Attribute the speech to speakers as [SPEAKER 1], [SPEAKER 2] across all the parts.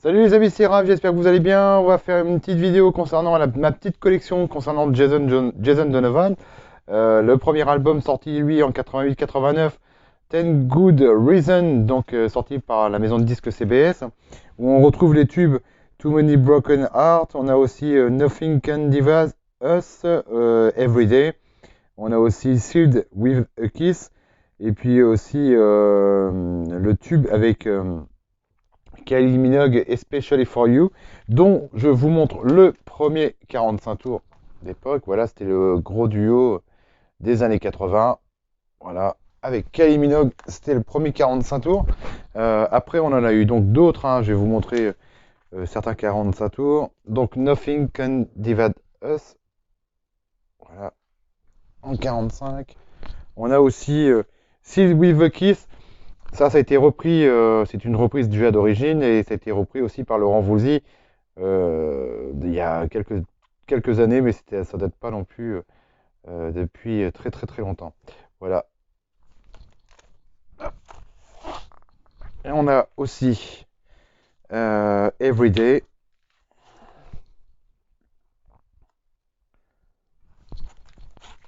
[SPEAKER 1] Salut les amis, c'est Raph, j'espère que vous allez bien. On va faire une petite vidéo concernant ma petite collection concernant Jason Donovan. Le premier album sorti lui en 88-89, Ten Good Reasons, donc sorti par la maison de disques CBS, où on retrouve les tubes Too Many Broken Hearts. On a aussi Nothing Can Divide Us, Everyday. On a aussi Sealed with a Kiss. Et puis aussi le tube avec Kylie Minogue Especially for You, dont je vous montre le premier 45 tours d'époque. Voilà, c'était le gros duo des années 80. Voilà, avec Kylie Minogue, c'était le premier 45 tours. Après, on en a eu donc d'autres. Hein. Je vais vous montrer certains 45 tours. Donc, Nothing Can Divide Us. Voilà, en 45. On a aussi Sealed with a Kiss. Ça a été repris, c'est une reprise du jeu d'origine et ça a été repris aussi par Laurent Voulzy il y a quelques années, mais ça date pas non plus depuis très très très longtemps. Voilà. Et on a aussi Everyday.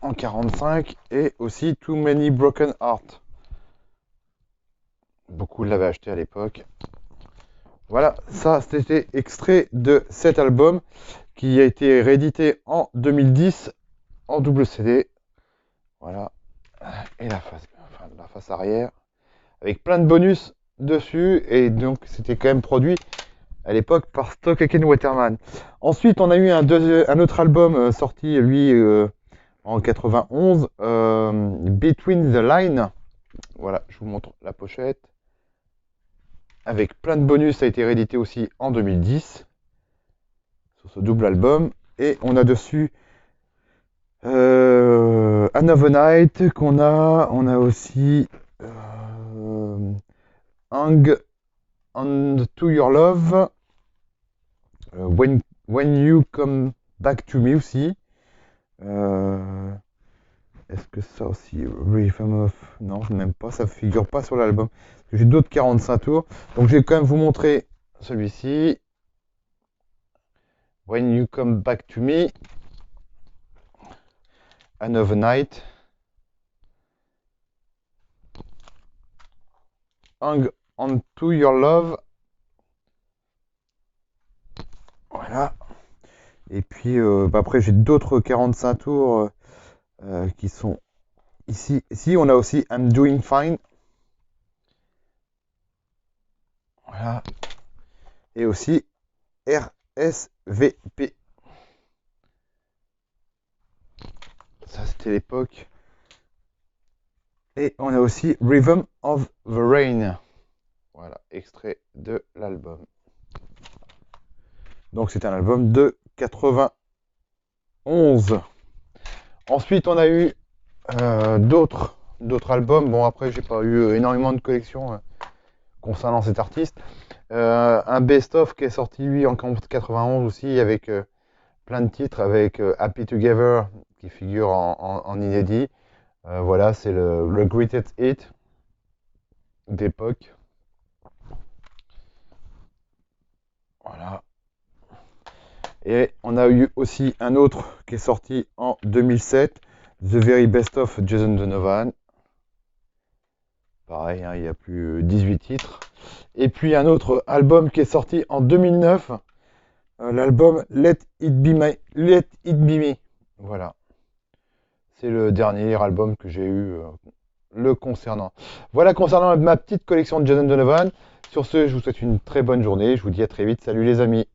[SPEAKER 1] En 45 et aussi Too Many Broken Hearts. Beaucoup l'avaient acheté à l'époque. Voilà, ça c'était extrait de cet album qui a été réédité en 2010 en double CD. Voilà. Et la face arrière avec plein de bonus dessus. Et donc c'était quand même produit à l'époque par Stock Aitken Waterman. Ensuite on a eu un autre album sorti lui en 91, Between the Line. Voilà, je vous montre la pochette. Avec plein de bonus, ça a été réédité aussi en 2010 sur ce double album. Et on a dessus Another Night qu'on a. On a aussi Hang On To Your Love. When You Come Back To Me aussi. Est-ce que ça aussi, Rhythm of... Non, même pas, ça figure pas sur l'album. J'ai d'autres 45 tours. Donc je vais quand même vous montrer celui-ci. When You Come Back To Me. Another Night. Hang On To Your Love. Voilà. Et puis après j'ai d'autres 45 tours qui sont ici. Ici on a aussi I'm Doing Fine. Voilà. Et aussi RSVP. Ça c'était l'époque. Et on a aussi Rhythm of the Rain. Voilà, extrait de l'album. Donc c'est un album de 91. Ensuite on a eu d'autres albums. Bon après j'ai pas eu énormément de collections concernant cet artiste. Un best-of qui est sorti lui en 91 aussi avec plein de titres avec Happy Together qui figure en inédit. Voilà, c'est le Greatest Hit d'époque. Voilà. Et on a eu aussi un autre qui est sorti en 2007, The Very Best of Jason Donovan. Pareil, hein, il y a plus 18 titres. Et puis un autre album qui est sorti en 2009, l'album Let It Be Me. Voilà. C'est le dernier album que j'ai eu le concernant. Voilà concernant ma petite collection de Jason Donovan. Sur ce, je vous souhaite une très bonne journée. Je vous dis à très vite. Salut les amis.